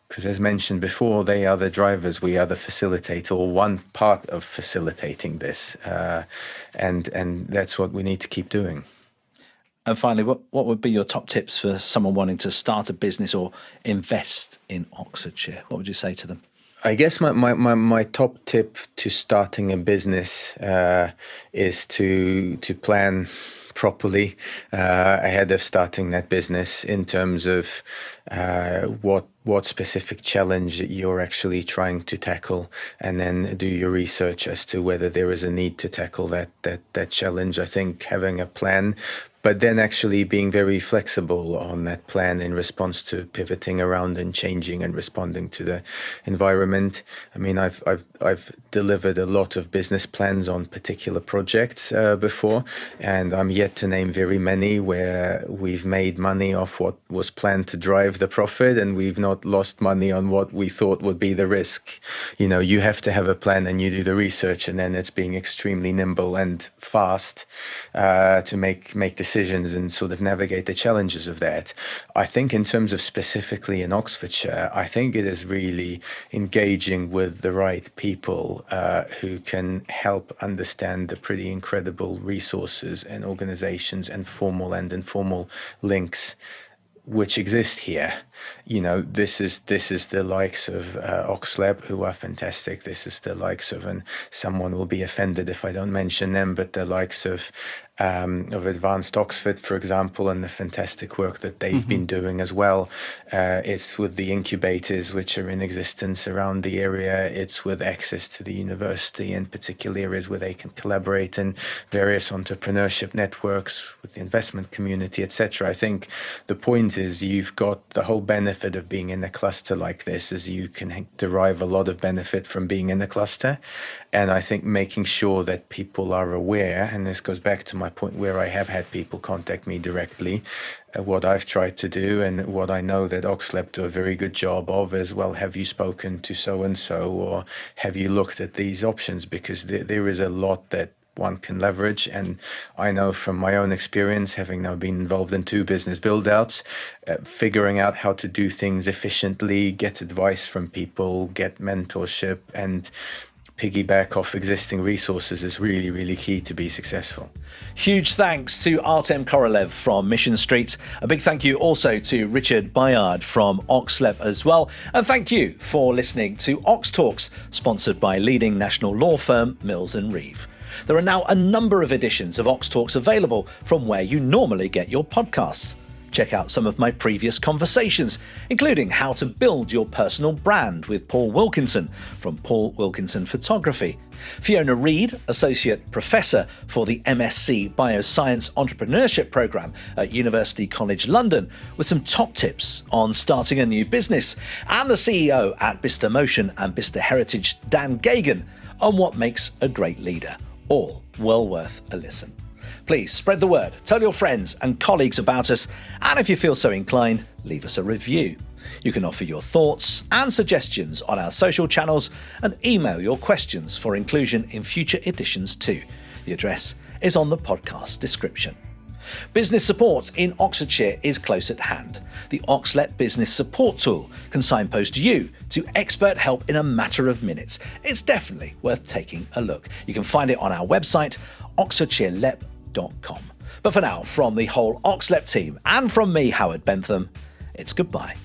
S2: Because as mentioned before, they are the drivers, we are the facilitator, or one part of facilitating this. And that's what we need to keep doing.
S1: And finally, what would be your top tips for someone wanting to start a business or invest in Oxfordshire? What would you say to them?
S2: I guess my top tip to starting a business is to plan properly ahead of starting that business in terms of what specific challenge you're actually trying to tackle, and then do your research as to whether there is a need to tackle that challenge. I think having a plan, but then actually being very flexible on that plan in response to pivoting around and changing and responding to the environment. I mean, I've delivered a lot of business plans on particular projects before, and I'm yet to name very many where we've made money off what was planned to drive the profit, and we've not lost money on what we thought would be the risk. You have to have a plan and you do the research, and then it's being extremely nimble and fast to make decisions and sort of navigate the challenges of that. I think in terms of specifically in Oxfordshire, I think it is really engaging with the right people who can help understand the pretty incredible resources and organizations and formal and informal links which exist here. This is the likes of OxLEP, who are fantastic. This is the likes of, and someone will be offended if I don't mention them, but the likes of Advanced Oxford, for example, and the fantastic work that they've been doing as well. It's with the incubators which are in existence around the area. It's with access to the university in particular areas where they can collaborate, and various entrepreneurship networks with the investment community, etc. I think the point is you've got the whole benefit of being in a cluster like this is you can derive a lot of benefit from being in a cluster. And I think making sure that people are aware, and this goes back to my point where I have had people contact me directly, what I've tried to do and what I know that OxLEP do a very good job of as well. Have you spoken to so-and-so, or have you looked at these options? Because there is a lot that one can leverage. And I know from my own experience, having now been involved in 2 business build-outs, figuring out how to do things efficiently, get advice from people, get mentorship, and piggyback off existing resources is really, really key to be successful.
S1: Huge thanks to Artem Korolev from Mission Street. A big thank you also to Richard Byard from OxLEP as well. And thank you for listening to OxTalks, sponsored by leading national law firm Mills & Reeve. There are now a number of editions of OxTalks available from where you normally get your podcasts. Check out some of my previous conversations, including how to build your personal brand with Paul Wilkinson from Paul Wilkinson Photography, Fiona Reid, Associate Professor for the MSc Bioscience Entrepreneurship Programme at University College London, with some top tips on starting a new business, and the CEO at Bicester Motion and Bicester Heritage, Dan Gagan, on what makes a great leader. All well worth a listen. Please spread the word, tell your friends and colleagues about us, and if you feel so inclined, leave us a review. You can offer your thoughts and suggestions on our social channels and email your questions for inclusion in future editions too. The address is on the podcast description. Business support in Oxfordshire is close at hand. The OxLEP business support tool can signpost you to expert help in a matter of minutes. It's definitely worth taking a look. You can find it on our website, oxfordshirelep.com. But for now, from the whole OxLEP team and from me, Howard Bentham, it's goodbye.